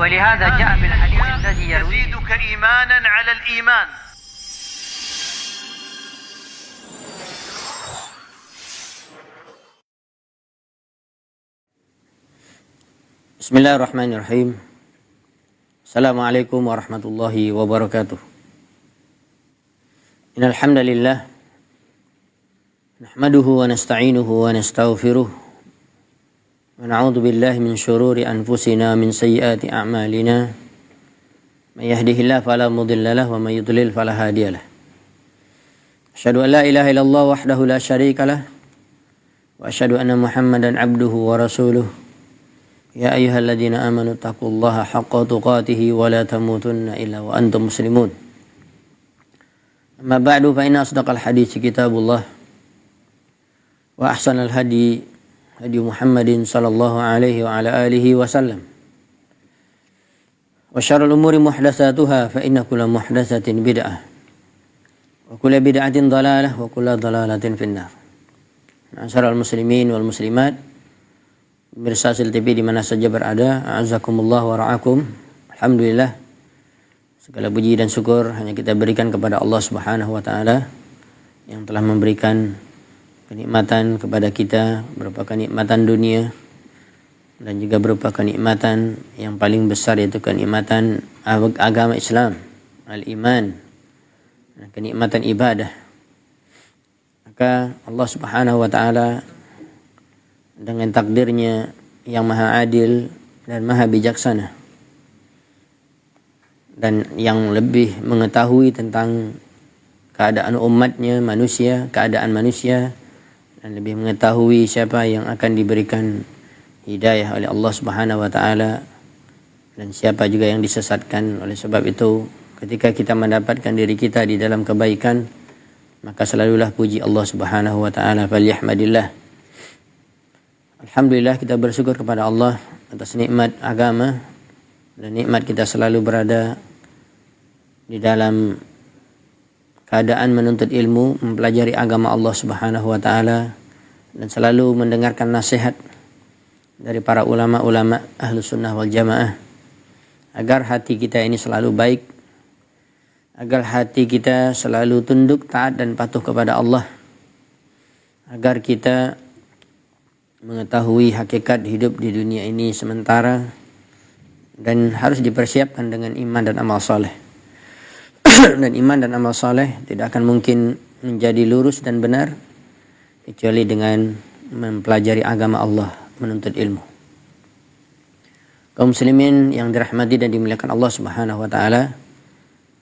ولهذا جاء في الحديث الذي يرويه يزيدك إيمانا على الإيمان. Bismillahirrahmanirrahim. Assalamualaikum warahmatullahi wabarakatuh. Innal hamdalillah nahmaduhu wa nasta'inuhu wa nastaghfiruh wa na'udzu billahi min shururi anfusina min sayyiati a'malina. May yahdihillahu fala mudilla lahu wa may yudlil fala hadiyalah. Asyhadu an la ilaha illallah wahdahu la syarikalah wa asyhadu anna Muhammadan 'abduhu wa rasuluh. Ya ayyuhalladzina amanu taqullaha haqqa tuqatih wa la tamutunna illa wa antum muslimun. Amma ba'du fa inna asdaqal hadits kitabullah wa ahsanal hadi Muhammadin sallallahu alaihi wa ala alihi wasallam. Wa syarrul umuri muhdatsatuha fa inna kulla muhdatsatin bid'ah wa kulla bid'atin dhalalah wa kulla dhalalatin finnar. Ma'asyiral muslimin wal muslimat, pemirsa Sil TV di mana saja berada, a'azakumullah wa ra'akum. Alhamdulillah, segala puji dan syukur hanya kita berikan kepada Allah Subhanahu wa taala yang telah memberikan kenikmatan kepada kita, berupa kenikmatan dunia dan juga berupa kenikmatan yang paling besar, yaitu kenikmatan agama Islam, al-iman, kenikmatan ibadah. Maka Allah Subhanahu wa taala dengan takdirnya yang maha adil dan maha bijaksana dan yang lebih mengetahui tentang keadaan umatnya, manusia, keadaan manusia, dan lebih mengetahui siapa yang akan diberikan hidayah oleh Allah Subhanahu wa taala dan siapa juga yang disesatkan. Oleh sebab itu, ketika kita mendapatkan diri kita di dalam kebaikan, maka selalulah puji Allah Subhanahu wa taala, falyahmadillah. Alhamdulillah, kita bersyukur kepada Allah atas nikmat agama dan nikmat kita selalu berada di dalam keadaan menuntut ilmu, mempelajari agama Allah Subhanahu wa taala dan selalu mendengarkan nasihat dari para ulama-ulama Ahlus Sunnah wal Jamaah agar hati kita ini selalu baik, agar hati kita selalu tunduk, taat dan patuh kepada Allah, agar kita mengetahui hakikat hidup di dunia ini sementara dan harus dipersiapkan dengan iman dan amal soleh. Dan iman dan amal soleh tidak akan mungkin menjadi lurus dan benar kecuali dengan mempelajari agama Allah, menuntut ilmu. Kaum muslimin yang dirahmati dan dimuliakan Allah Subhanahu wa taala,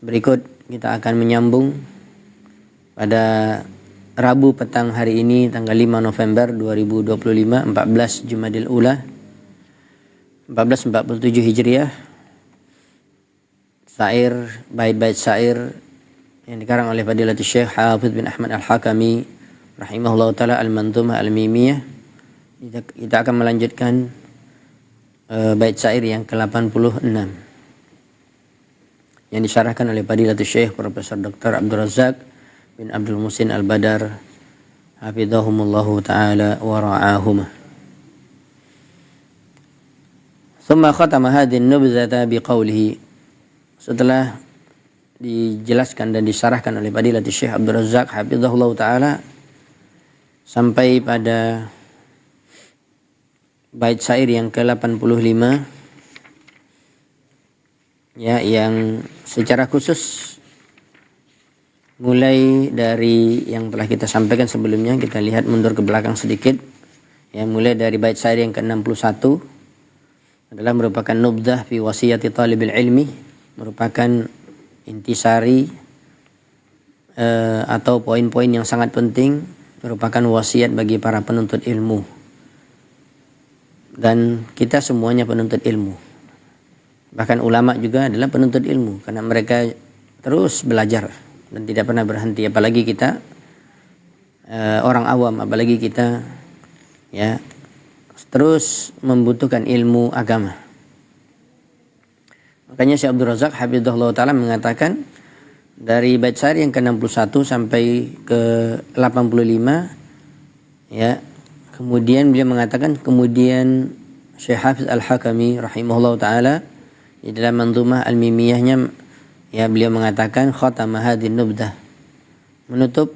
berikut kita akan menyambung pada Rabu petang hari ini, tanggal 5 November 2025, 14 Jumadil Ula 1447 Hijriah, bait-bait syair yang dikarang oleh Fadilatul Syekh Hafidz bin Ahmad Al-Hakami rahimahullah ta'ala, Al-Manzumah Al-Mimiyah. Kita akan melanjutkan bait syair yang ke-86 yang disyarahkan oleh Fadilatul Syekh Profesor Dr. Abdul Razak bin Abdul Muhsin Al-Badar hafizahumullahu ta'ala wa ra'ahumah. Thumma khatama hadhihi an-nubzata biqaulihi. Setelah dijelaskan dan disyarahkan oleh Fadilatul Syekh Abdul Razak hafizahullahu ta'ala sampai pada bait syair yang ke-85 ya, yang secara khusus mulai dari yang telah kita sampaikan sebelumnya. Kita lihat mundur ke belakang sedikit ya, mulai dari bait syair yang ke-61 adalah merupakan nubdah fi wasiyati talibil ilmi, merupakan intisari atau poin-poin yang sangat penting, merupakan wasiat bagi para penuntut ilmu, dan kita semuanya penuntut ilmu. Bahkan ulama juga adalah penuntut ilmu karena mereka terus belajar dan tidak pernah berhenti. Apalagi kita orang awam, apalagi kita ya terus membutuhkan ilmu agama. Makanya Syekh Abdul Razak hafizahullah ta'ala mengatakan dari bait syair yang ke-61 sampai ke-85 ya, kemudian beliau mengatakan, kemudian Syekh Hafiz Al-Hakami rahimahullah ta'ala Di dalam manzumah al-mimiyahnya ya beliau mengatakan khatama hadhin nubdah, menutup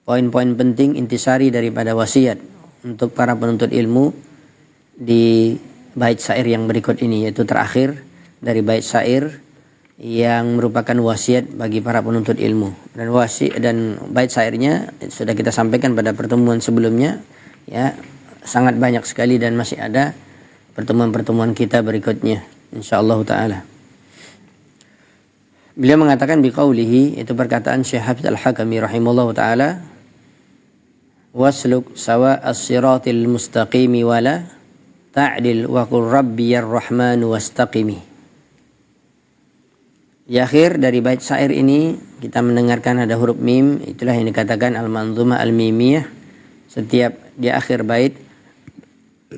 poin-poin penting intisari daripada wasiat untuk para penuntut ilmu di bait syair yang berikut ini, yaitu terakhir dari bait syair yang merupakan wasiat bagi para penuntut ilmu. Dan bait syairnya sudah kita sampaikan pada pertemuan sebelumnya, ya, sangat banyak sekali dan masih ada pertemuan-pertemuan kita berikutnya insyaallah taala. Beliau mengatakan biqaulihi, itu perkataan Syekh Hafiz Al-Hakami rahimahullah taala, wasluk sawa as-siratil mustaqimi wala ta'dil wa qur rabbiyar rahmanu wastaqimi. Di akhir dari bait syair ini kita mendengarkan ada huruf mim, itulah yang dikatakan al-manzumah al-mimiyah. Setiap di akhir bait,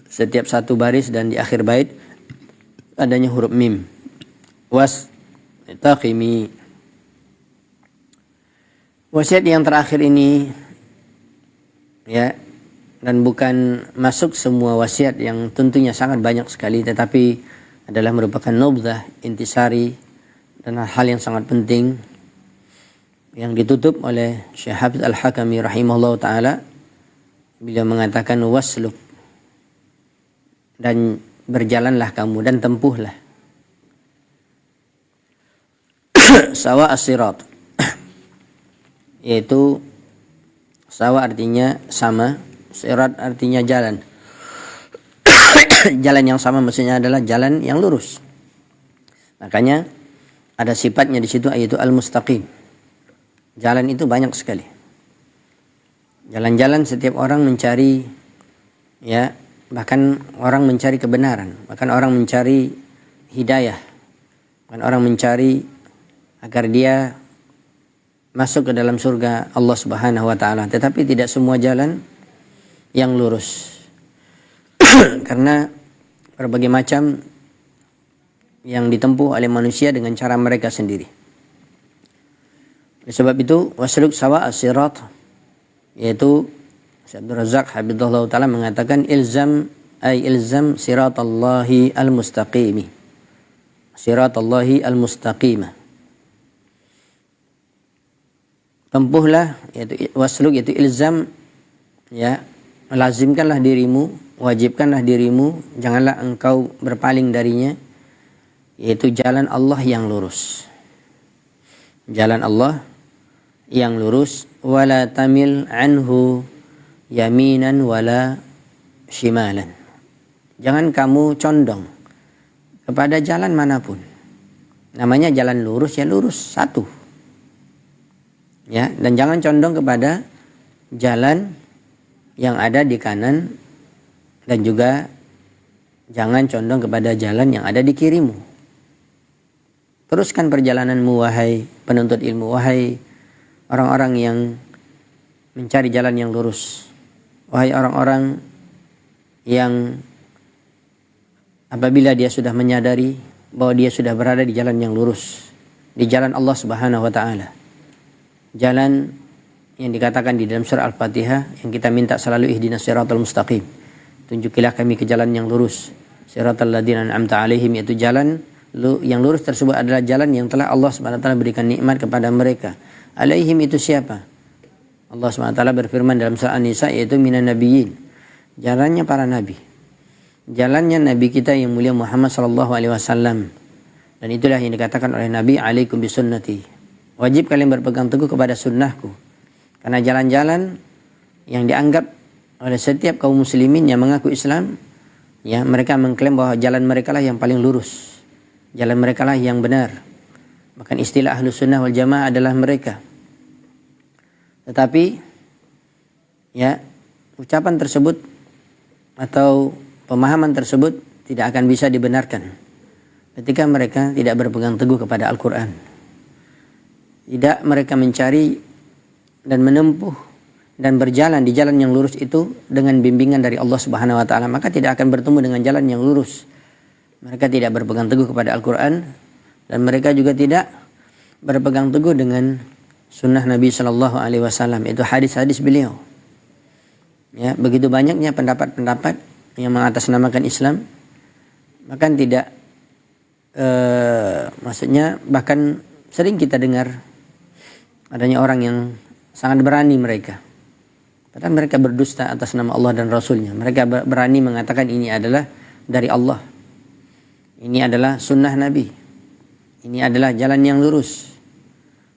setiap satu baris dan di akhir bait adanya huruf mim. Wastaqimi. Wasiat yang terakhir ini ya, dan bukan masuk semua wasiat yang tentunya sangat banyak sekali, tetapi adalah merupakan nubzah, intisari, dan hal yang sangat penting yang ditutup oleh Syekh Hafiz Al-Hakami rahimahullah ta'ala. Beliau mengatakan wasluk, dan berjalanlah kamu dan tempuhlah sawa as-sirat, yaitu sawa artinya sama, sirat artinya jalan. Jalan yang sama maksudnya adalah jalan yang lurus. Makanya ada sifatnya di situ, yaitu al-mustaqim. Jalan itu banyak sekali. Jalan-jalan setiap orang mencari, ya, bahkan orang mencari kebenaran, bahkan orang mencari hidayah, bahkan orang mencari agar dia masuk ke dalam surga Allah Subhanahu wa taala. Tetapi tidak semua jalan yang lurus. Karena berbagai macam yang ditempuh oleh manusia dengan cara mereka sendiri. Oleh sebab itu wasluk sawa as-sirat, yaitu Syekh Abdul Razak Habibullah Ta'ala mengatakan ilzam siratallahi al-mustaqimi. Siratallahi al-mustaqimah. Tempuhlah, yaitu wasluk, yaitu ilzam, ya, lazimkanlah dirimu, wajibkanlah dirimu, janganlah engkau berpaling darinya, yaitu jalan Allah yang lurus. Jalan Allah yang lurus, wala tamil anhu yaminan wala shimalan. Jangan kamu condong kepada jalan manapun. Namanya jalan lurus, ya lurus satu. Ya, dan jangan condong kepada jalan yang ada di kanan, dan juga jangan condong kepada jalan yang ada di kirimu. Teruskan perjalananmu wahai penuntut ilmu, wahai orang-orang yang mencari jalan yang lurus, wahai orang-orang yang apabila dia sudah menyadari bahwa dia sudah berada di jalan yang lurus, di jalan Allah Subhanahu wa taala. Jalan yang dikatakan di dalam surah Al-Fatihah yang kita minta selalu ihdinas siratal mustaqim. Tunjukilah kami ke jalan yang lurus. Siratal ladzina an'amta 'alaihim, yaitu jalan yang lurus tersebut adalah jalan yang telah Allah Subhanahu wa taala berikan nikmat kepada mereka. Alaihim itu siapa? Allah Subhanahu wa taala berfirman dalam surah An-Nisa, yaitu minan nabiyyin. Jalannya para nabi. Jalannya nabi kita yang mulia Muhammad sallallahu alaihi wasallam. Dan itulah yang dikatakan oleh Nabi, alaikum bisunnati. Wajib kalian berpegang teguh kepada sunnahku. Karena jalan-jalan yang dianggap oleh setiap kaum muslimin yang mengaku Islam, ya, mereka mengklaim bahwa jalan mereka lah yang paling lurus. Jalan mereka lah yang benar. Bahkan istilah Ahlus Sunnah wal Jamaah adalah mereka. Tetapi ya, ucapan tersebut atau pemahaman tersebut tidak akan bisa dibenarkan ketika mereka tidak berpegang teguh kepada Al-Quran. Tidak mereka mencari dan menempuh dan berjalan di jalan yang lurus itu dengan bimbingan dari Allah Subhanahu wa taala, maka tidak akan bertemu dengan jalan yang lurus. Mereka tidak berpegang teguh kepada Al-Quran, dan mereka juga tidak berpegang teguh dengan sunnah Nabi Sallallahu Alaihi Wasallam, itu hadis-hadis beliau. Ya, begitu banyaknya pendapat-pendapat yang mengatasnamakan Islam, bahkan tidak maksudnya bahkan sering kita dengar adanya orang yang sangat berani mereka. Padahal mereka berdusta atas nama Allah dan Rasulnya. Mereka berani mengatakan ini adalah dari Allah. Ini adalah sunnah Nabi. Ini adalah jalan yang lurus.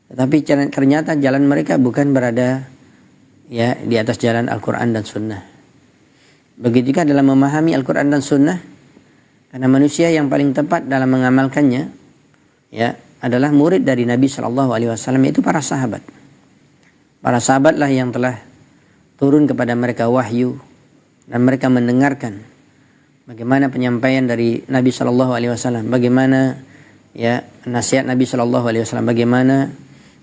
Tetapi ternyata jalan mereka bukan berada ya di atas jalan Al-Quran dan Sunnah. Begitu juga dalam memahami Al-Quran dan Sunnah, karena manusia yang paling tepat dalam mengamalkannya ya adalah murid dari Nabi SAW, yaitu para sahabat. Para sahabatlah yang telah turun kepada mereka wahyu dan mereka mendengarkan bagaimana penyampaian dari Nabi SAW, bagaimana ya nasihat Nabi SAW, bagaimana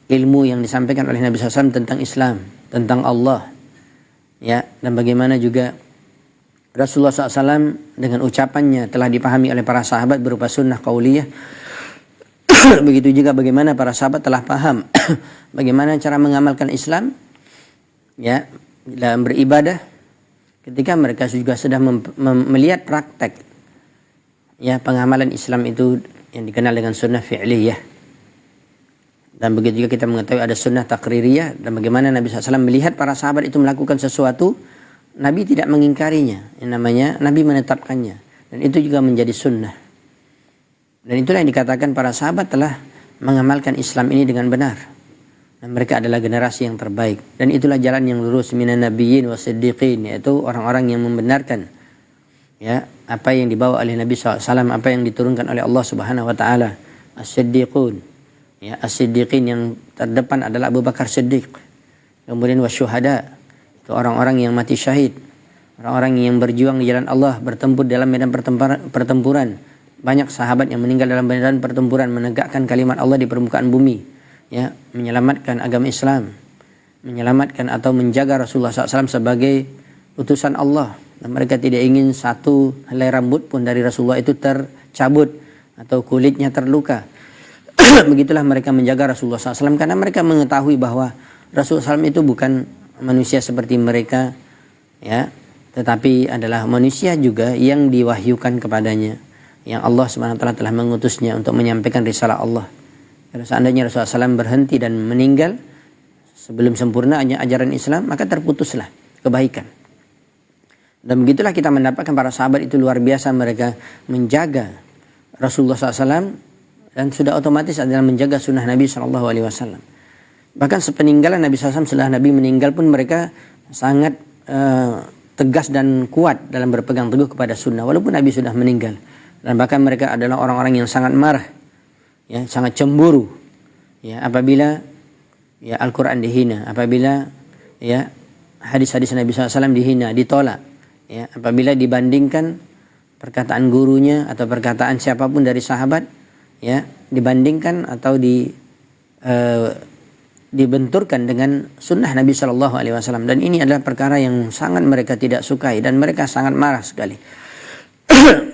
ilmu yang disampaikan oleh Nabi SAW tentang Islam, tentang Allah, ya, dan bagaimana juga Rasulullah SAW dengan ucapannya telah dipahami oleh para sahabat berupa sunnah qauliyah. Begitu juga bagaimana para sahabat telah paham bagaimana cara mengamalkan Islam, ya, dalam beribadah, ketika mereka juga sudah melihat praktek, ya, pengamalan Islam itu yang dikenal dengan sunnah fi'liyah. Dan begitu juga kita mengetahui ada sunnah takririyah, dan bagaimana Nabi SAW melihat para sahabat itu melakukan sesuatu, Nabi tidak mengingkarinya, yang namanya Nabi menetapkannya, dan itu juga menjadi sunnah. Dan itulah yang dikatakan para sahabat telah mengamalkan Islam ini dengan benar, dan mereka adalah generasi yang terbaik, dan itulah jalan yang lurus minan nabiyyin wasiddiqin, yaitu orang-orang yang membenarkan ya apa yang dibawa oleh Nabi SAW, apa yang diturunkan oleh Allah Subhanahu Wa Taala. As-siddiqun, ya, as-siddiqin yang terdepan adalah Abu Bakar Siddiq, kemudian wasyuhada, itu orang-orang yang mati syahid, orang-orang yang berjuang di jalan Allah, bertempur dalam medan pertempuran. Banyak sahabat yang meninggal dalam medan pertempuran menegakkan kalimat Allah di permukaan bumi, ya, menyelamatkan agama Islam, menyelamatkan atau menjaga Rasulullah SAW sebagai utusan Allah. Dan mereka tidak ingin satu helai rambut pun dari Rasulullah itu tercabut atau kulitnya terluka. Begitulah mereka menjaga Rasulullah SAW, karena mereka mengetahui bahwa Rasulullah SAW itu bukan manusia seperti mereka, ya, tetapi adalah manusia juga yang diwahyukan kepadanya, yang Allah SWT telah mengutusnya untuk menyampaikan risalah Allah. Kalau seandainya Rasulullah SAW berhenti dan meninggal sebelum sempurnanya ajaran Islam, maka terputuslah kebaikan. Dan begitulah kita mendapatkan para sahabat itu luar biasa, mereka menjaga Rasulullah SAW, dan sudah otomatis adalah menjaga sunnah Nabi SAW. Bahkan sepeninggalan Nabi SAW, setelah Nabi meninggal pun mereka sangat tegas dan kuat dalam berpegang teguh kepada sunnah walaupun Nabi sudah meninggal. Dan bahkan mereka adalah orang-orang yang sangat marah, ya, sangat cemburu, ya, apabila ya Al-Quran dihina, apabila ya hadis-hadis Nabi SAW dihina, ditolak, ya, apabila dibandingkan perkataan gurunya atau perkataan siapapun dari sahabat, ya, dibandingkan atau dibenturkan dengan sunnah Nabi SAW. Dan ini adalah perkara yang sangat mereka tidak sukai dan mereka sangat marah sekali.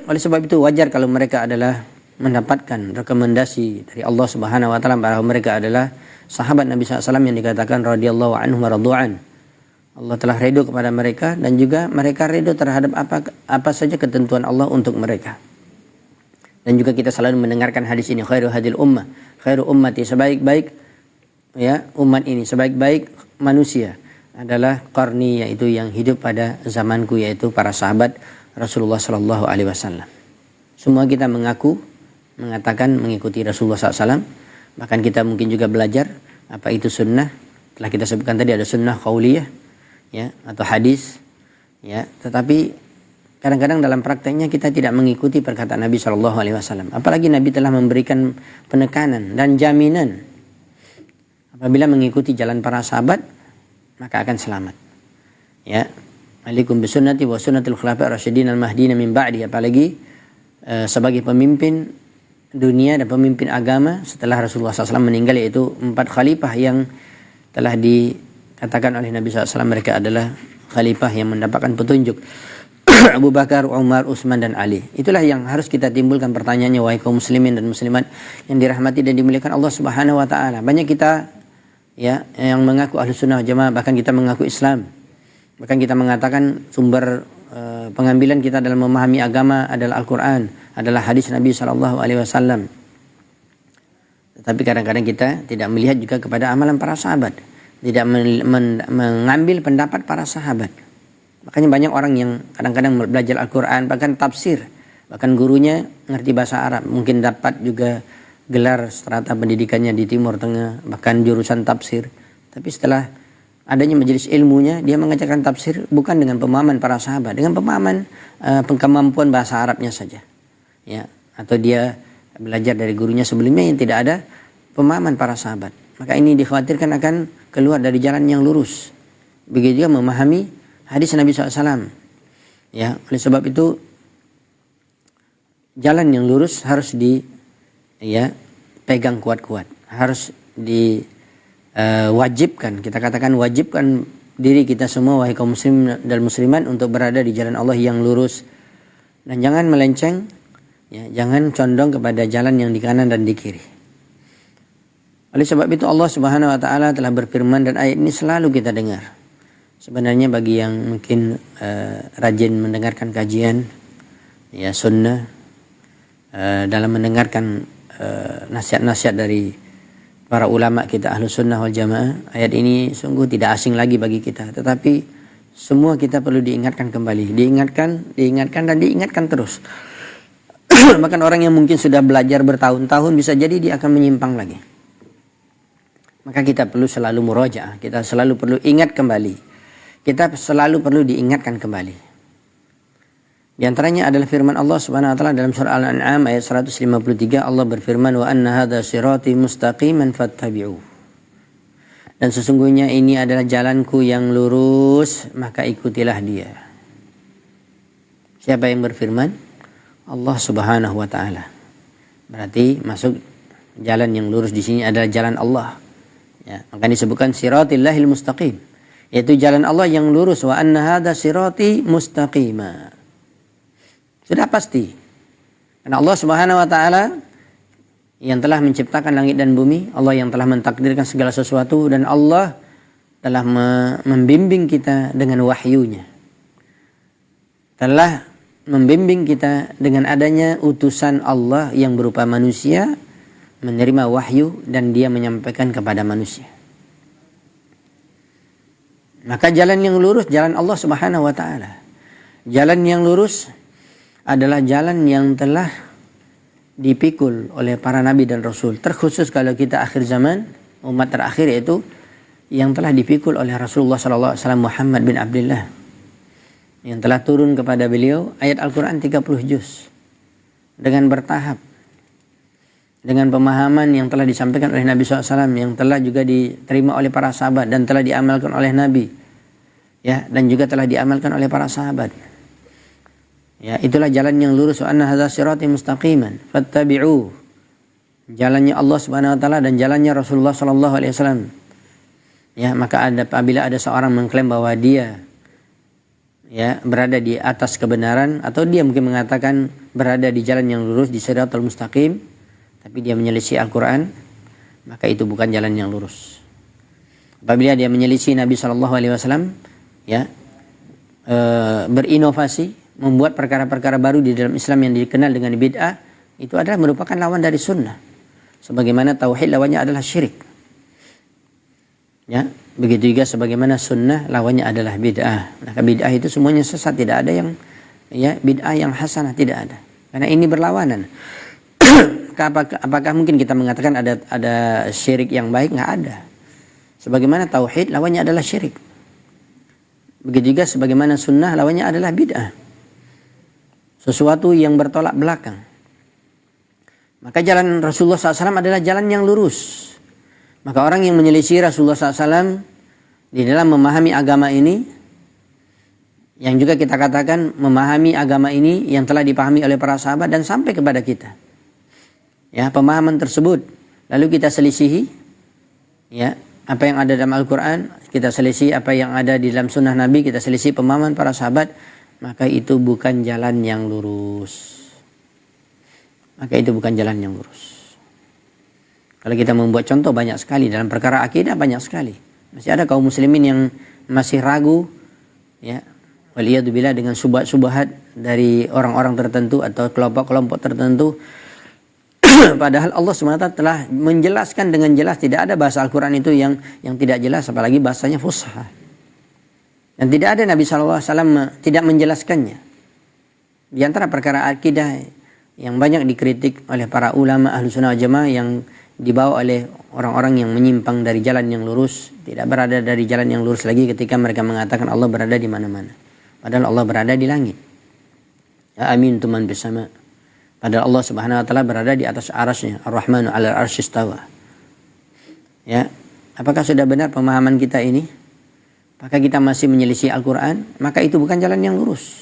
Oleh sebab itu wajar kalau mereka adalah mendapatkan rekomendasi dari Allah Subhanahu Wa Taala bahwa mereka adalah sahabat Nabi SAW yang dikatakan radhiyallahu anhum wa radhu'an. Allah telah ridho kepada mereka dan juga mereka ridho terhadap apa saja ketentuan Allah untuk mereka. Dan juga kita selalu mendengarkan hadis ini, khairu hadil ummah, khairu ummati, sebaik-baik ya umat ini, sebaik-baik manusia adalah qarni, yaitu yang hidup pada zamanku, yaitu para sahabat Rasulullah Sallallahu Alaihi Wasallam. Semua kita mengatakan mengikuti Rasulullah SAW. Bahkan kita mungkin juga belajar apa itu sunnah. Telah kita sebutkan tadi ada sunnah qauliyah, ya, atau hadis, ya. Tetapi kadang-kadang dalam prakteknya kita tidak mengikuti perkataan Nabi Sallallahu Alaihi Wasallam. Apalagi Nabi telah memberikan penekanan dan jaminan apabila mengikuti jalan para sahabat maka akan selamat, ya. Alaikum bisunnati wa sunnatil khulafair rasyidin al-mahdiyyin min ba'di. Apalagi sebagai pemimpin dunia dan pemimpin agama setelah Rasulullah SAW meninggal, yaitu 4 khalifah yang telah dikatakan oleh Nabi SAW mereka adalah khalifah yang mendapatkan petunjuk. Abu Bakar, Umar, Utsman dan Ali. Itulah yang harus kita timbulkan pertanyaannya, wahai kaum muslimin dan muslimat yang dirahmati dan dimuliakan Allah Subhanahu Wa Taala. Banyak kita, ya, yang mengaku Ahlus Sunnah Jamaah, bahkan kita mengaku Islam. Bahkan kita mengatakan sumber pengambilan kita dalam memahami agama adalah Al-Quran, adalah hadis Nabi SAW. Tetapi kadang-kadang kita tidak melihat juga kepada amalan para sahabat, tidak mengambil pendapat para sahabat. Makanya banyak orang yang kadang-kadang belajar Al-Quran, bahkan tafsir, bahkan gurunya ngerti bahasa Arab, mungkin dapat juga gelar strata pendidikannya di Timur Tengah, bahkan jurusan tafsir. Tapi setelah adanya majelis ilmunya, dia mengajarkan tafsir bukan dengan pemahaman para sahabat, dengan pemahaman kemampuan bahasa Arabnya saja. Ya, atau dia belajar dari gurunya sebelumnya yang tidak ada pemahaman para sahabat. Maka ini dikhawatirkan akan keluar dari jalan yang lurus. Begitu juga memahami hadis Nabi SAW. Ya, oleh sebab itu jalan yang lurus harus pegang kuat-kuat, harus diwajibkan. Kita katakan wajibkan diri kita semua, wahai kaum muslim dan muslimat, untuk berada di jalan Allah yang lurus dan jangan melenceng, ya, jangan condong kepada jalan yang di kanan dan di kiri. Oleh sebab itu Allah Subhanahu wa taala telah berfirman, dan ayat ini selalu kita dengar. Sebenarnya bagi yang mungkin rajin mendengarkan kajian ya sunnah, dalam mendengarkan nasihat-nasihat dari para ulama kita ahlu sunnah wal jamaah, ayat ini sungguh tidak asing lagi bagi kita. Tetapi semua kita perlu diingatkan kembali, diingatkan dan diingatkan terus. Bahkan orang yang mungkin sudah belajar bertahun-tahun bisa jadi dia akan menyimpang lagi. Maka kita perlu selalu murojaah, kita selalu perlu ingat kembali, kita selalu perlu diingatkan kembali. Di antaranya adalah firman Allah Subhanahu wa taala dalam surah Al-An'am ayat 153. Allah berfirman, wa anna hadza sirati mustaqiman fattabi'u. Dan sesungguhnya ini adalah jalanku yang lurus, maka ikutilah dia. Siapa yang berfirman? Allah Subhanahu wa taala. Berarti masuk jalan yang lurus di sini adalah jalan Allah. Ya, maka disebutkan siratillahil mustaqim, yaitu jalan Allah yang lurus. Wa anna hadza sirati mustaqima. Sudah pasti. Karena Allah Subhanahu wa taala yang telah menciptakan langit dan bumi, Allah yang telah mentakdirkan segala sesuatu, dan Allah telah membimbing kita dengan wahyunya. Telah membimbing kita dengan adanya utusan Allah yang berupa manusia, menerima wahyu dan dia menyampaikan kepada manusia. Maka jalan yang lurus jalan Allah Subhanahu wa taala. Jalan yang lurus adalah jalan yang telah dipikul oleh para nabi dan rasul. Terkhusus kalau kita akhir zaman, umat terakhir, yaitu yang telah dipikul oleh Rasulullah sallallahu alaihi wasallam Muhammad bin Abdullah, yang telah turun kepada beliau ayat Al-Quran 30 juz dengan bertahap, dengan pemahaman yang telah disampaikan oleh Nabi SAW, yang telah juga diterima oleh para sahabat dan telah diamalkan oleh Nabi, ya, dan juga telah diamalkan oleh para sahabat. Ya, itulah jalan yang lurus. Wa anna hadza sirati mustaqiman fattabi'u. Jalannya Allah Subhanahu wa taala dan jalannya Rasulullah sallallahu alaihi wasallam. Ya, maka apabila ada seorang mengklaim bahwa dia berada di atas kebenaran, atau dia mungkin mengatakan berada di jalan yang lurus, di siratal mustaqim, tapi dia menyelisih Al-Quran, maka itu bukan jalan yang lurus. Apabila dia menyelisih Nabi SAW, berinovasi, membuat perkara-perkara baru di dalam Islam yang dikenal dengan bid'ah, itu adalah merupakan lawan dari sunnah. Sebagaimana tauhid lawannya adalah syirik. Ya, begitu juga sebagaimana sunnah lawannya adalah bid'ah. Maka bid'ah itu semuanya sesat, tidak ada yang bid'ah yang hasanah, tidak ada. Karena ini berlawanan. Apakah mungkin kita mengatakan ada syirik yang baik? Nggak ada. Sebagaimana tauhid lawannya adalah syirik. Begitu juga sebagaimana sunnah lawannya adalah bid'ah. Sesuatu yang bertolak belakang. Maka jalan Rasulullah SAW adalah jalan yang lurus. Maka orang yang menyelisih Rasulullah SAW di dalam memahami agama ini, yang juga kita katakan memahami agama ini yang telah dipahami oleh para sahabat dan sampai kepada kita. Ya, pemahaman tersebut lalu kita selisihi, ya, apa yang ada dalam Al-Quran, kita selisih apa yang ada di dalam sunnah Nabi, kita selisih pemahaman para sahabat, maka itu bukan jalan yang lurus. Maka itu bukan jalan yang lurus. Kalau kita membuat contoh banyak sekali dalam perkara akidah, banyak sekali. Masih ada kaum muslimin yang masih ragu, ya, waliyadzubillah dengan subhat-subhat dari orang-orang tertentu atau kelompok-kelompok tertentu. Padahal Allah SWT telah menjelaskan dengan jelas, tidak ada bahasa Al-Quran itu yang tidak jelas, apalagi bahasanya fusha. Dan tidak ada Nabi SAW tidak menjelaskannya. Di antara perkara akidah yang banyak dikritik oleh para ulama ahlu sunnah wal jamaah yang dibawa oleh orang-orang yang menyimpang dari jalan yang lurus, tidak berada dari jalan yang lurus lagi ketika mereka mengatakan Allah berada di mana-mana. Padahal Allah berada di langit. Ya amin tuman bersama. Padahal Allah Subhanahu wa taala berada di atas arasy-Nya, Ar-Rahmanu 'alal arsy istawa. Ya, apakah sudah benar pemahaman kita ini? Apakah kita masih menyelisih Al-Qur'an? Maka itu bukan jalan yang lurus.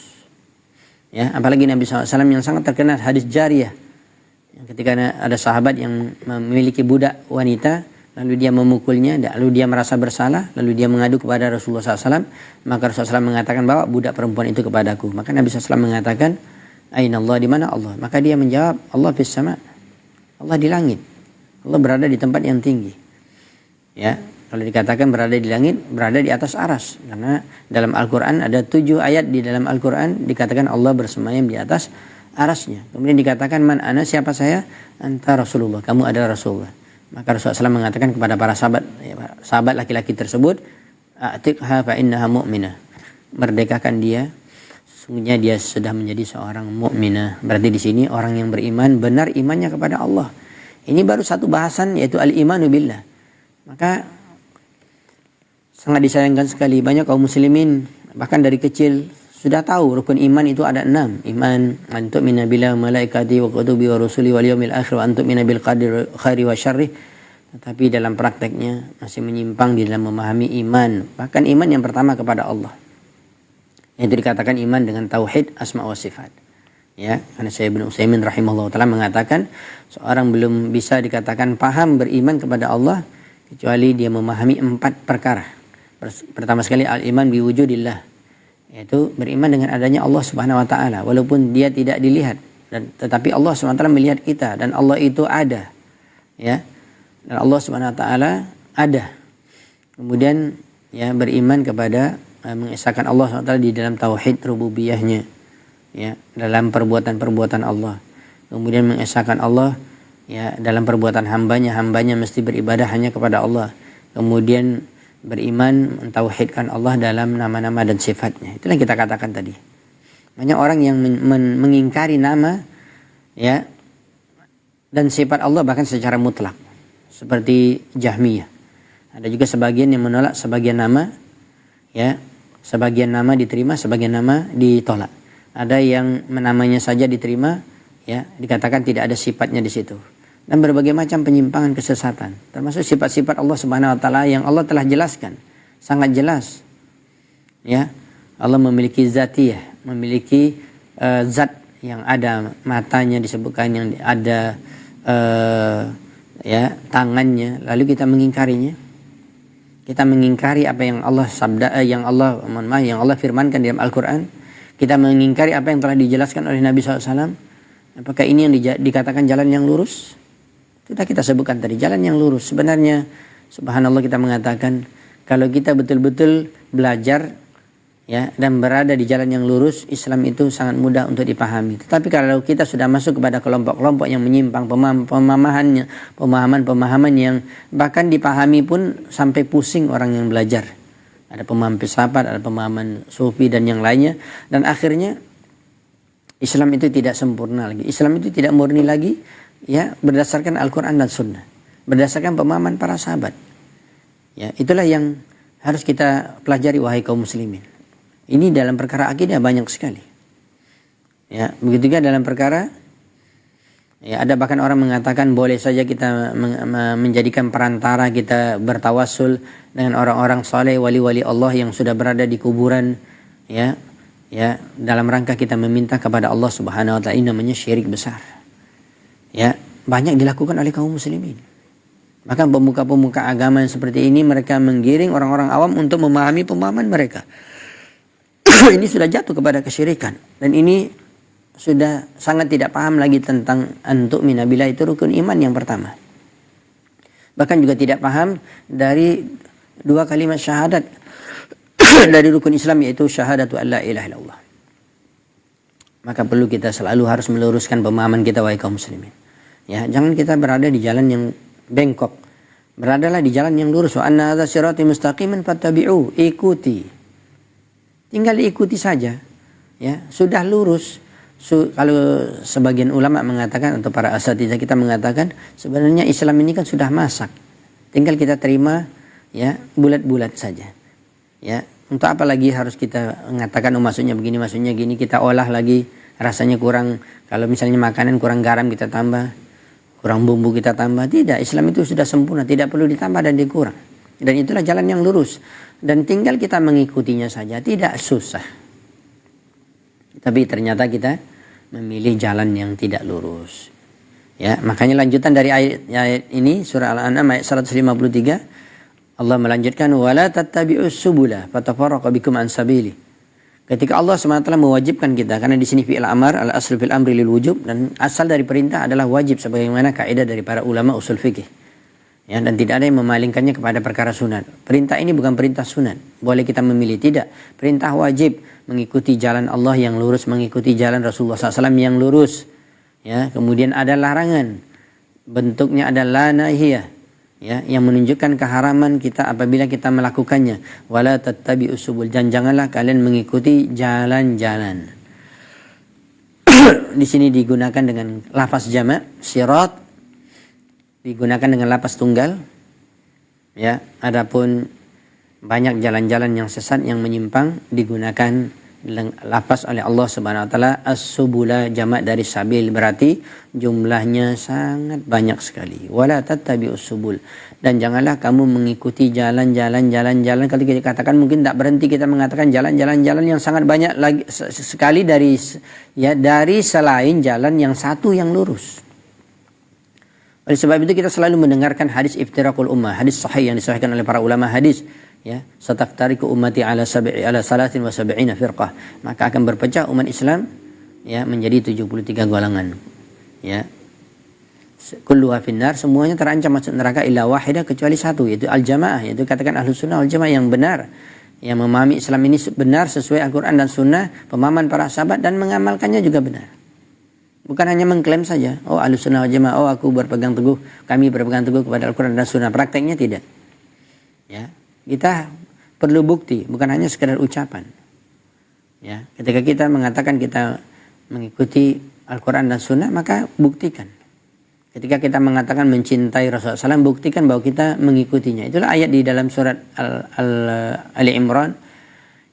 Ya, apalagi Nabi SAW yang sangat terkenal hadis jariyah. Ketika ada sahabat yang memiliki budak wanita, lalu dia memukulnya, lalu dia merasa bersalah, lalu dia mengadu kepada Rasulullah SAW, maka Rasulullah SAW mengatakan, bawa budak perempuan itu kepadaku. Maka Nabi SAW mengatakan, Aina Allah, di mana Allah? Maka dia menjawab, Allah fis sama. Allah di langit. Allah berada di tempat yang tinggi. Ya, kalau dikatakan berada di langit, berada di atas aras. Karena dalam Al-Quran ada 7 ayat di dalam Al-Quran dikatakan Allah bersemayam di atas arasnya. Kemudian dikatakan, man ana, siapa saya? Anta Rasulullah, kamu adalah Rasulullah. Maka Rasulullah SAW mengatakan kepada para sahabat, sahabat laki-laki tersebut, a'tiqha fa innaha mu'minah. Merdekakan dia, sungguhnya dia sudah menjadi seorang mukminah. Berarti di sini orang yang beriman benar imannya kepada Allah. Ini baru satu bahasan, yaitu al-imanu billah. Maka sangat disayangkan sekali banyak kaum muslimin bahkan dari kecil sudah tahu rukun iman itu ada 6. Iman antuk mina billahi wa malaikati wa kutubi wa rusuli wal yaumil akhir wa antuk mina bil qadri khairi wa syarri. Tetapi dalam prakteknya masih menyimpang di dalam memahami iman. Bahkan iman yang pertama kepada Allah, itu dikatakan iman dengan tauhid asma wa sifat. Ya, karena Syekh Ibnu Utsaimin rahimahullah taala mengatakan seorang belum bisa dikatakan paham beriman kepada Allah kecuali dia memahami 4 perkara. Pertama sekali al-iman biwujudillah, yaitu beriman dengan adanya Allah Subhanahu wa taala walaupun dia tidak dilihat, dan tetapi Allah Subhanahu wa taala melihat kita dan Allah itu ada. Ya. Dan Allah Subhanahu wa taala ada. Kemudian ya beriman kepada mengesahkan Allah SWT di dalam tauhid rububiyahnya, ya, dalam perbuatan-perbuatan Allah. Kemudian mengesahkan Allah ya dalam perbuatan hambanya mesti beribadah hanya kepada Allah. Kemudian beriman mentauhidkan Allah dalam nama-nama dan sifatnya. Itulah yang kita katakan tadi. Banyak orang yang mengingkari nama ya dan sifat Allah bahkan secara mutlak, seperti Jahmiyah. Ada juga sebagian yang menolak sebagian nama, ya. Sebagian nama diterima, sebagian nama ditolak. Ada yang namanya saja diterima, ya, dikatakan tidak ada sifatnya di situ. Dan berbagai macam penyimpangan kesesatan, termasuk sifat-sifat Allah Subhanahu wa taala yang Allah telah jelaskan, sangat jelas. Ya, Allah memiliki zatiyah, memiliki zat yang ada matanya disebutkan, yang ada ya tangannya, lalu kita mengingkarinya. Kita mengingkari apa yang Allah yang Allah firmankan dalam Al-Quran. Kita mengingkari apa yang telah dijelaskan oleh Nabi SAW. Apakah ini yang dikatakan jalan yang lurus? Sudah kita sebutkan tadi, jalan yang lurus. Sebenarnya, subhanallah, kita mengatakan kalau kita betul-betul belajar ya dan berada di jalan yang lurus, Islam itu sangat mudah untuk dipahami. Tetapi kalau kita sudah masuk kepada kelompok-kelompok yang menyimpang, pemahaman yang bahkan dipahami pun sampai pusing orang yang belajar. Ada pemahaman filsafat, ada pemahaman sufi dan yang lainnya, dan akhirnya Islam itu tidak sempurna lagi. Islam itu tidak murni lagi, ya, berdasarkan Al-Quran dan Sunnah, berdasarkan pemahaman para sahabat. Ya, itulah yang harus kita pelajari wahai kaum muslimin. Ini dalam perkara akidah banyak sekali. Ya, begitu juga dalam perkara ya, ada bahkan orang mengatakan boleh saja kita menjadikan perantara, kita bertawassul dengan orang-orang saleh, wali-wali Allah yang sudah berada di kuburan, ya. Ya, dalam rangka kita meminta kepada Allah Subhanahu wa taala. Ini namanya syirik besar. Ya, banyak dilakukan oleh kaum muslimin. Bahkan pemuka-pemuka agama yang seperti ini, mereka menggiring orang-orang awam untuk memahami pemahaman mereka. Ini sudah jatuh kepada kesyirikan, dan ini sudah sangat tidak paham lagi tentang antuk minabillah, itu rukun iman yang pertama. Bahkan juga tidak paham dari 2 kalimat syahadat dari rukun Islam, yaitu syahadatu an la ilaha illallah. Maka perlu kita selalu harus meluruskan pemahaman kita, wahai kaum muslimin. Ya, jangan kita berada di jalan yang bengkok. Beradalah di jalan yang lurus. Wa anna hadza sirati mustaqiman fattabi'u, ikuti. Tinggal diikuti saja. Ya, sudah lurus. Kalau sebagian ulama mengatakan, atau para asatidzah kita mengatakan, sebenarnya Islam ini kan sudah masak. Tinggal kita terima, ya, bulat-bulat saja. Ya, untuk apa lagi harus kita mengatakan, oh maksudnya begini, maksudnya gini, kita olah lagi, rasanya kurang, kalau misalnya makanan kurang garam kita tambah, kurang bumbu kita tambah. Tidak, Islam itu sudah sempurna, tidak perlu ditambah dan dikurang. Dan itulah jalan yang lurus. Dan tinggal kita mengikutinya saja, tidak susah. Tapi ternyata kita memilih jalan yang tidak lurus. Ya, makanya lanjutan dari ayat ini, surah Al-An'am ayat 153, Allah melanjutkan, wala tattabi'us subula fatafarraqa bikum an sabili. Ketika Allah SWT mewajibkan kita, karena di sini fi'il amar, al-aslu fil amri lil wujub, dan asal dari perintah adalah wajib sebagaimana kaidah dari para ulama usul fikih. Ya, dan tidak ada yang memalingkannya kepada perkara sunat. Perintah ini bukan perintah sunat. Boleh kita memilih, tidak. Perintah wajib mengikuti jalan Allah yang lurus, mengikuti jalan Rasulullah SAW yang lurus. Ya, kemudian ada larangan. Bentuknya adalah nahiyah. Ya, yang menunjukkan keharaman kita apabila kita melakukannya. Wala tattabi'us subul, janganlah kalian mengikuti jalan-jalan. Di sini digunakan dengan lafaz jamak, sirat digunakan dengan lafaz tunggal. Ya, adapun banyak jalan-jalan yang sesat yang menyimpang digunakan lafaz oleh Allah Subhanahu wa taala as-subula, jamak dari sabil, berarti jumlahnya sangat banyak sekali. Wala tattabi'us subul, dan janganlah kamu mengikuti jalan-jalan. Kalau kita katakan, mungkin tak berhenti kita mengatakan jalan-jalan yang sangat banyak lagi sekali dari selain jalan yang satu yang lurus. Oleh sebab itu kita selalu mendengarkan hadis iftiraqul ummah, hadis sahih yang disahihkan oleh para ulama hadis. Ya, sataftariqu ummati ala 73 firqah, maka akan berpecah umat Islam, ya, menjadi 73 golongan. Ya, kulluha finnar, semuanya terancam masuk neraka illa wahidah, kecuali satu, yaitu al-jamaah, yaitu katakan ahlus sunnah wal jamaah yang benar, yang memahami Islam ini benar sesuai Al-Quran dan Sunnah, pemahaman para sahabat, dan mengamalkannya juga benar. Bukan hanya mengklaim saja, oh ahlus sunnah wal jamaah, oh aku berpegang teguh, kami berpegang teguh kepada Al-Quran dan Sunnah. Prakteknya tidak. Ya, kita perlu bukti, bukan hanya sekedar ucapan. Ya, ketika kita mengatakan kita mengikuti Al-Quran dan Sunnah, maka buktikan. Ketika kita mengatakan mencintai Rasulullah SAW, buktikan bahwa kita mengikutinya. Itulah ayat di dalam surat Ali Imran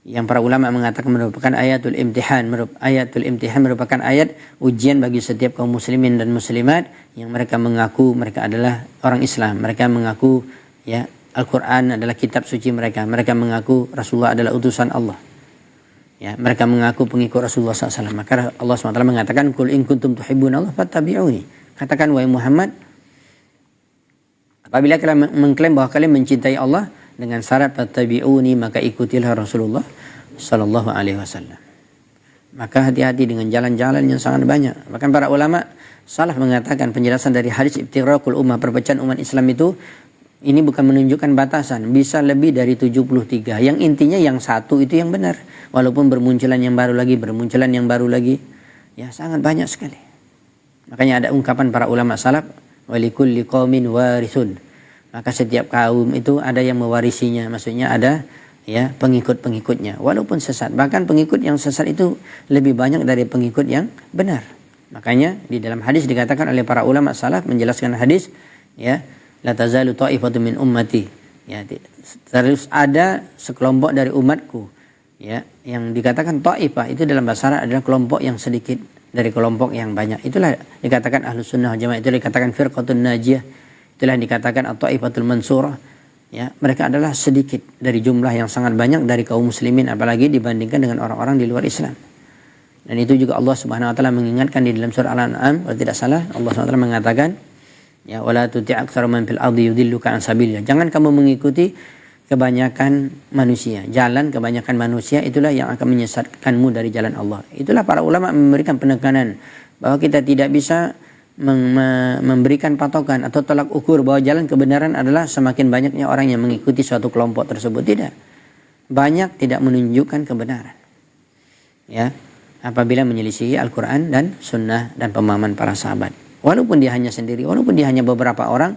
yang para ulama mengatakan merupakan ayatul imtihan. Ayatul imtihan merupakan ayat ujian bagi setiap kaum muslimin dan muslimat yang mereka mengaku mereka adalah orang Islam. Mereka mengaku, ya, Al-Quran adalah kitab suci mereka. Mereka mengaku Rasulullah adalah utusan Allah. Ya, mereka mengaku pengikut Rasulullah SAW. Maka Allah SWT mengatakan, Qul in kuntum tuhibbunallah fattabi'uni. Katakan, wahai Muhammad, apabila kalian mengklaim bahwa kalian mencintai Allah, dengan syarat fattabi'uni, maka ikutilah Rasulullah SAW. Maka hati-hati dengan jalan-jalan yang sangat banyak. Bahkan para ulama salaf mengatakan penjelasan dari hadis iftiraqul ummah, perpecahan umat Islam itu, ini bukan menunjukkan batasan, bisa lebih dari 73. Yang intinya yang satu itu yang benar. Walaupun bermunculan yang baru lagi, ya sangat banyak sekali. Makanya ada ungkapan para ulama salaf, walikulli qaumin warithun. Maka setiap kaum itu ada yang mewarisinya, maksudnya ada, ya, pengikut-pengikutnya, walaupun sesat. Bahkan pengikut yang sesat itu lebih banyak dari pengikut yang benar. Makanya di dalam hadis dikatakan oleh para ulama salaf menjelaskan hadis, ya, la tazalu ta'ifatu min ummati, ya, terus ada sekelompok dari umatku, ya, yang dikatakan ta'ifah itu dalam bahasa Arab adalah kelompok yang sedikit dari kelompok yang banyak. Itulah dikatakan ahlus sunnah wal jamaah, itulah dikatakan firqatun najiyah, itulah dikatakan at-ta'ifatul mansurah. Ya, mereka adalah sedikit dari jumlah yang sangat banyak dari kaum muslimin, apalagi dibandingkan dengan orang-orang di luar Islam. Dan itu juga Allah Subhanahu wa taala mengingatkan di dalam surah Al-An'am, kalau tidak salah Allah Subhanahu wa taala mengatakan, ya, wala tuti' aktsara man fil ardi yudilluka an sabilillah. Jangan kamu mengikuti kebanyakan manusia. Jalan kebanyakan manusia itulah yang akan menyesatkanmu dari jalan Allah. Itulah para ulama memberikan penekanan bahwa kita tidak bisa memberikan patokan atau tolak ukur bahwa jalan kebenaran adalah semakin banyaknya orang yang mengikuti suatu kelompok tersebut. Tidak. banyak tidak menunjukkan kebenaran. Ya, apabila menyelisihi Al-Quran dan Sunnah dan pemahaman para sahabat. Walaupun dia hanya sendiri, walaupun dia hanya beberapa orang,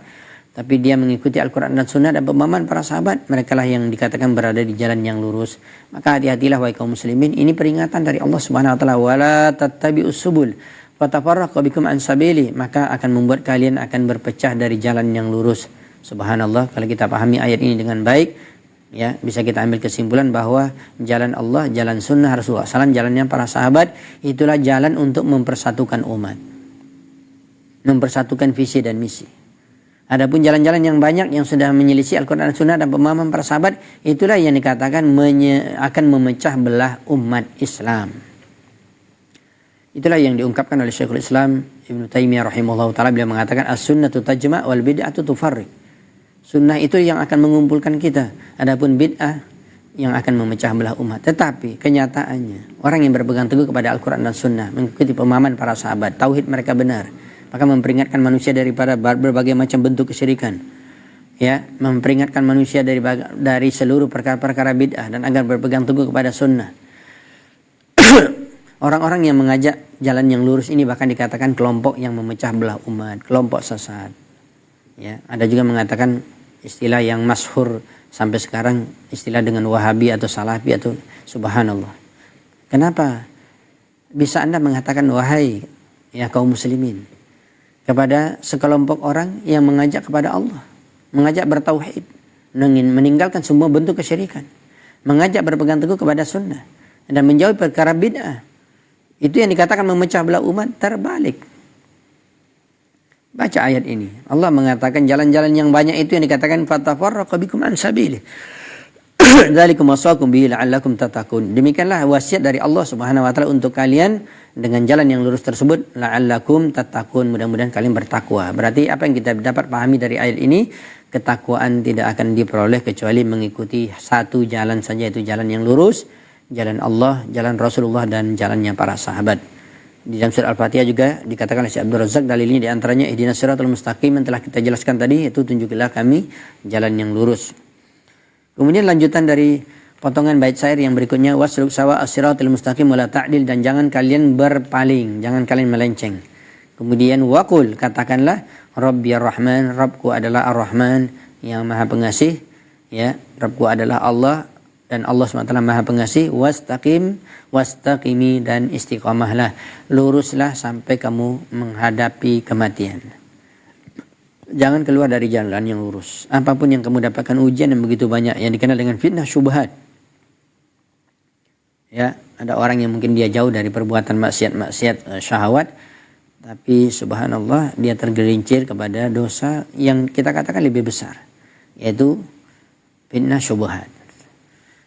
tapi dia mengikuti Al-Quran dan Sunnah dan pemahaman para sahabat, mereka lah yang dikatakan berada di jalan yang lurus. Maka hati-hatilah wahai kaum muslimin, ini peringatan dari Allah Subhanahu wa taala, wala tattabi'us subul fatafarraqu bikum an sabili, maka akan membuat kalian akan berpecah dari jalan yang lurus. Subhanallah, kalau kita pahami ayat ini dengan baik, ya, bisa kita ambil kesimpulan bahwa jalan Allah, jalan Sunnah Rasulullah SAW, jalannya para sahabat, itulah jalan untuk mempersatukan umat, mempersatukan visi dan misi. Adapun jalan-jalan yang banyak yang sudah menyelisih Al-Quran dan Sunnah dan pemahaman para sahabat, itulah yang dikatakan akan memecah belah umat Islam. Itulah yang diungkapkan oleh Syekhul Islam Ibnu Taimiyah rahimahullah ta'ala, beliau mengatakan as-sunnatu tajma' wal bid'atu tufarriq. Sunnah itu yang akan mengumpulkan kita, adapun bid'ah yang akan memecah belah umat. Tetapi kenyataannya orang yang berpegang teguh kepada Al-Quran dan Sunnah, mengikuti pemahaman para sahabat, tauhid mereka benar, maka memperingatkan manusia daripada berbagai macam bentuk kesyirikan, ya, memperingatkan manusia dari seluruh perkara-perkara bid'ah, dan agar berpegang teguh kepada Sunnah. Orang-orang yang mengajak jalan yang lurus ini bahkan dikatakan kelompok yang memecah belah umat, kelompok sesat. Ya, ada juga mengatakan istilah yang masyhur sampai sekarang, istilah dengan Wahabi atau Salafi atau subhanallah. Kenapa bisa Anda mengatakan wahai ya kaum muslimin kepada sekelompok orang yang mengajak kepada Allah, mengajak bertauhid, meninggalkan semua bentuk kesyirikan, mengajak berpegang teguh kepada sunnah dan menjauhi perkara bid'ah? Itu yang dikatakan memecah belah umat. Terbalik. Baca ayat ini. Allah mengatakan jalan-jalan yang banyak itu yang dikatakan fatafarraqu bikum an sabili. Dzalikum wasaqum bihi la'allakum tattaqun. Demikianlah wasiat dari Allah Subhanahu wa taala untuk kalian dengan jalan yang lurus tersebut, la'allakum tattaqun, mudah-mudahan kalian bertakwa. Berarti apa yang kita dapat pahami dari ayat ini, ketakwaan tidak akan diperoleh kecuali mengikuti satu jalan saja, yaitu jalan yang lurus, jalan Allah, jalan Rasulullah, dan jalannya para sahabat. Di dalam surah Al-Fatihah juga dikatakan oleh Syekh Abdul Razak, dalilnya diantaranya ihdinas siratal mustaqim yang telah kita jelaskan tadi, itu tunjukilah kami jalan yang lurus. Kemudian lanjutan dari potongan bait syair yang berikutnya, wasluk sawa as-siratal mustaqim wala ta'dil, dan jangan kalian berpaling, jangan kalian melenceng. Kemudian waqul, katakanlah Rabbiyar Rahman, Rabbku adalah Ar-Rahman yang Maha Pengasih, ya, Rabbku adalah Allah dan Allah SWT Maha Pengasih. Wastaqimi, dan istiqamahlah, luruslah sampai kamu menghadapi kematian. Jangan keluar dari jalan yang lurus. Apapun yang kamu dapatkan ujian yang begitu banyak yang dikenal dengan fitnah syubhat. Ya, ada orang yang mungkin dia jauh dari perbuatan maksiat syahwat, tapi subhanallah dia tergelincir kepada dosa yang kita katakan lebih besar, yaitu fitnah syubhat.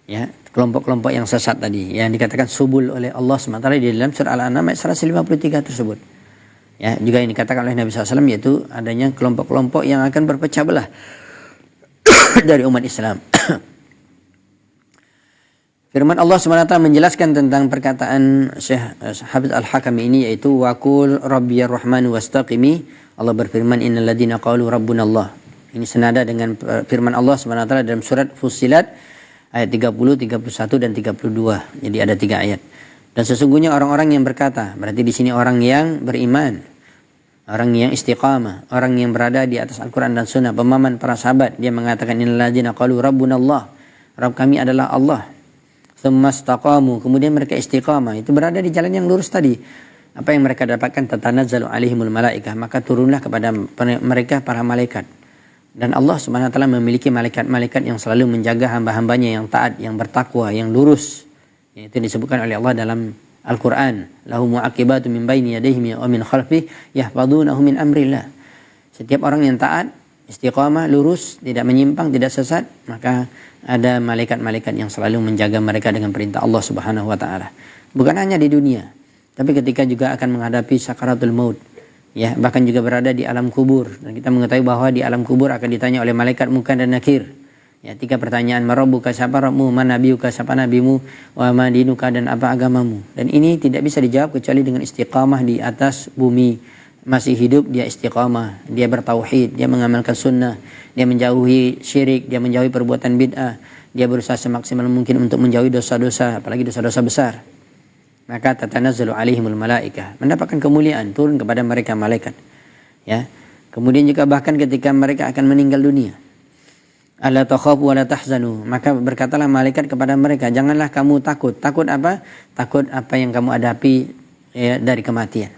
Ya, kelompok-kelompok yang sesat tadi yang dikatakan subul oleh Allah SWT di dalam surah Al-An'am ayat 153 tersebut. Ya, juga yang dikatakan oleh Nabi SAW, yaitu adanya kelompok-kelompok yang akan berpecah belah dari umat Islam. Firman Allah SWT menjelaskan tentang perkataan Syekh Hafiz Al-Hakami ini, yaitu waqul rabbiyar rahman wastaqimi. Allah berfirman innal ladzina qalu rabbunallah. Ini senada dengan firman Allah SWT dalam surat Fussilat ayat 30, 31 dan 32. Jadi ada 3 ayat. Dan sesungguhnya orang-orang yang berkata, berarti di sini orang yang beriman, orang yang istiqamah, orang yang berada di atas Al-Quran dan Sunnah, pemahaman para sahabat, dia mengatakan innal ladzina qalu rabbunallah, Rabb kami adalah Allah. Tsumma istaqamu, kemudian mereka istiqamah, itu berada di jalan yang lurus tadi. Apa yang mereka dapatkan, tatanazzalu alaihimul malaikah, maka turunlah kepada mereka para malaikat. Dan Allah Subhanahu wa taala memiliki malaikat-malaikat yang selalu menjaga hamba-hambanya yang taat, yang bertakwa, yang lurus. Itu disebutkan oleh Allah dalam Al-Qur'an, lahum mu'aqibatu min baini yadayhi wa min khalfihi yahfazunahu min amrillah. Setiap orang yang taat, istiqamah, lurus, tidak menyimpang, tidak sesat, maka ada malaikat-malaikat yang selalu menjaga mereka dengan perintah Allah Subhanahu wa taala. Bukan hanya di dunia, tapi ketika juga akan menghadapi sakaratul maut. Ya, bahkan juga berada di alam kubur, dan kita mengetahui bahwa di alam kubur akan ditanya oleh malaikat Munkar dan Nakir. Ya, 3 pertanyaan, marabbuka, siapa Rabbmu, man nabiyuka, siapa nabimu, wa ma dinuka, dan apa agamamu. Dan ini tidak bisa dijawab kecuali dengan istiqamah di atas bumi. Masih hidup dia istiqamah, dia bertauhid, dia mengamalkan sunnah, dia menjauhi syirik, dia menjauhi perbuatan bid'ah, dia berusaha semaksimal mungkin untuk menjauhi dosa-dosa, apalagi dosa-dosa besar. Maka tatanazzalu alaihimul malaikah, mendapatkan kemuliaan turun kepada mereka malaikat. Ya. Kemudian juga bahkan ketika mereka akan meninggal dunia. Alla takhafu wa la tahzanu, maka berkatalah malaikat kepada mereka, janganlah kamu takut. Takut apa? Takut apa yang kamu hadapi ya, dari kematian.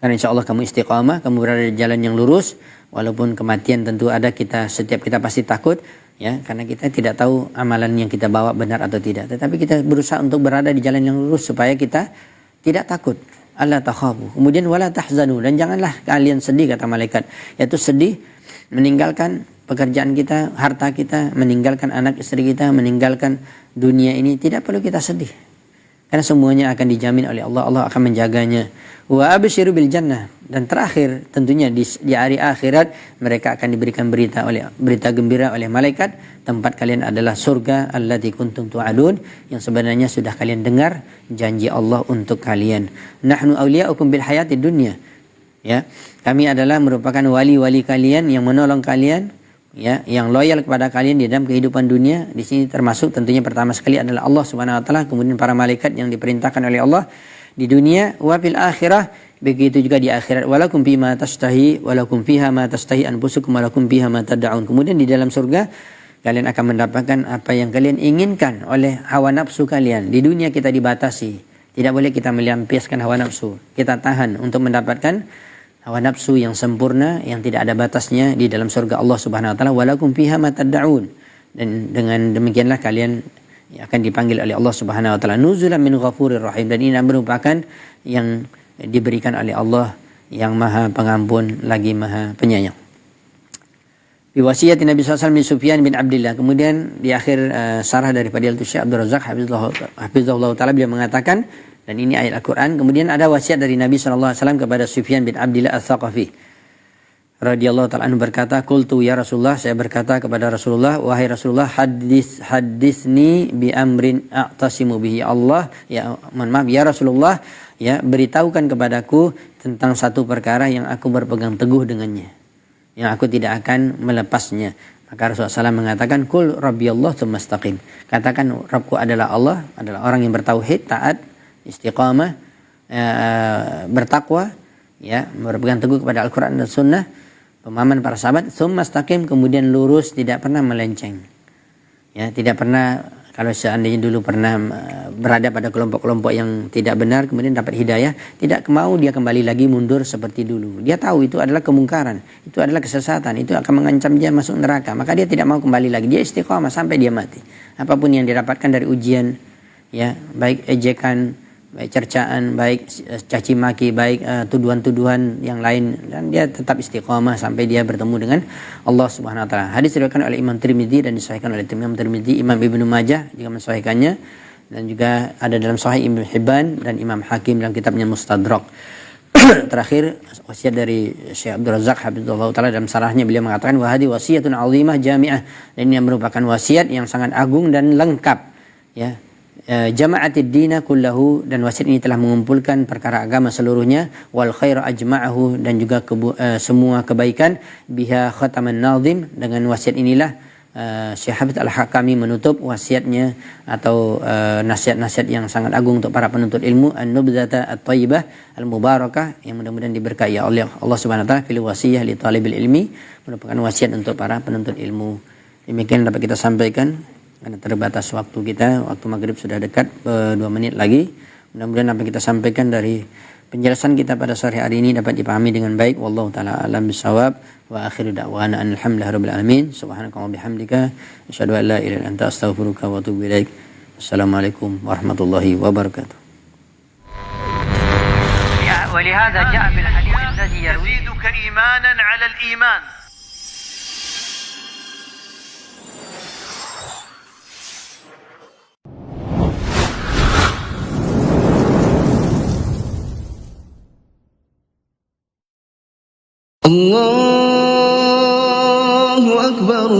Karena insya Allah kamu istiqamah, kamu berada di jalan yang lurus. Walaupun kematian tentu ada, setiap kita pasti takut. Ya, karena kita tidak tahu amalan yang kita bawa benar atau tidak. Tetapi kita berusaha untuk berada di jalan yang lurus supaya kita tidak takut. Alla takhafu. Kemudian wala tahzanu, dan janganlah kalian sedih, kata malaikat. Yaitu sedih meninggalkan pekerjaan kita, harta kita, meninggalkan anak istri kita, meninggalkan dunia ini. Tidak perlu kita sedih. Karena semuanya akan dijamin oleh Allah. Allah akan menjaganya. Wa absyiru bil jannah. Dan terakhir tentunya di hari akhirat mereka akan diberikan berita gembira oleh malaikat. Tempat kalian adalah surga allati kuntum tu'adun, yang sebenarnya sudah kalian dengar janji Allah untuk kalian. Nahnu awliya'ukum bil hayatid dunya. Ya, kami adalah merupakan wali-wali kalian yang menolong kalian, ya, yang loyal kepada kalian di dalam kehidupan dunia. Di sini termasuk tentunya pertama sekali adalah Allah Subhanahu wa taala, kemudian para malaikat yang diperintahkan oleh Allah di dunia, wa fil akhirah, begitu juga di akhirat. Walakum fiha ma tashtahi walakum fiha ma tashtahi anfusukum walakum fiha ma tad'un. Kemudian di dalam surga kalian akan mendapatkan apa yang kalian inginkan oleh hawa nafsu kalian. Di dunia kita dibatasi, tidak boleh kita melampiaskan hawa nafsu. Kita tahan untuk mendapatkan hawa nafsu yang sempurna, yang tidak ada batasnya di dalam surga Allah Subhanahu wa taala. Walakum fiha ma tad'un. Dan dengan demikianlah kalian akan dipanggil oleh Allah Subhanahu wa taala nuzulan min ghafurir rahim, dan ini merupakan yang diberikan oleh Allah yang Maha Pengampun lagi Maha Penyayang. Di wasiat Nabi SAW bin Sufyan bin Abdillah. Kemudian di akhir sarah dari Fadilatul Syekh Abdul Razak hafizahullah taala, beliau mengatakan, dan ini ayat Al-Quran, kemudian ada wasiat dari Nabi SAW kepada Sufyan bin Abdillah Al-Thaqafi radhiyallahu ta'ala anhu, berkata, qultu ya Rasulullah, saya berkata kepada Rasulullah, wahai Rasulullah, hadithni bi amrin a'tasimu bihi Allah, ya maaf ya Rasulullah, ya beritahukan kepadaku tentang satu perkara yang aku berpegang teguh dengannya, yang aku tidak akan melepasnya. Maka Rasulullah SAW mengatakan, kul rabbiyallah tsumma istaqim, katakan Rabbku adalah Allah, adalah orang yang bertauhid, taat, istiqamah, bertakwa, ya, berpegang teguh kepada Al-Quran dan Sunnah, pemahaman para sahabat, tsumma istaqim, kemudian lurus, tidak pernah melenceng. Ya, tidak pernah, kalau seandainya dulu pernah berada pada kelompok-kelompok yang tidak benar, kemudian dapat hidayah, tidak mau dia kembali lagi mundur seperti dulu. Dia tahu itu adalah kemungkaran, itu adalah kesesatan, itu akan mengancam dia masuk neraka. Maka dia tidak mau kembali lagi, dia istiqamah sampai dia mati. Apapun yang didapatkan dari ujian, ya, baik ejekan, baik cercaan, baik caci maki, baik tuduhan-tuduhan yang lain, dan dia tetap istiqamah sampai dia bertemu dengan Allah Subhanahu wa taala. Hadis diriwayatkan oleh Imam Tirmidzi dan disahihkan oleh Imam Tirmidzi, Imam Ibnu Majah juga mensahihkannya, dan juga ada dalam Sahih Ibnu Hibban dan Imam Hakim dalam kitabnya Mustadrak. Terakhir wasiat dari Syekh Abdul Razak hafizahullah taala, dalam sarahnya beliau mengatakan, wa hadi wasiyatun 'azimah jami'ah, dan ini merupakan wasiat yang sangat agung dan lengkap, ya. Jama'atid dina kullahu, dan wasiat ini telah mengumpulkan perkara agama seluruhnya, wal khairu ajma'ahu, dan juga semua kebaikan, biha khataman nazim, dengan wasiat inilah Syekh Habib Al-Hakami menutup wasiatnya atau nasihat-nasihat yang sangat agung untuk para penuntut ilmu, an-nubdzata at-thayyibah al-mubarakah, yang mudah-mudahan diberkahi oleh Allah Subhanahu wa taala, fil wasiyah li talibil ilmi, merupakan wasiat untuk para penuntut ilmu. Demikian dapat kita sampaikan. Karena terbatas waktu kita, waktu maghrib sudah dekat 2 menit lagi. Mudah-mudahan apa yang kita sampaikan dari penjelasan kita pada sore hari ini dapat dipahami dengan baik. Wallahu ta'ala alam bisawab. Wa akhiru da'wana alhamdulillahi rabbil alamin. Subhanaka wa bihamdika asyhadu an la ilaha illa anta astaghfiruka wa atubu ilaik. Assalamualaikum warahmatullahi wabarakatuh. ولهذا جاء في الحديث الذي يرويه يزيدك إيمانا على الإيمان. الله أكبر.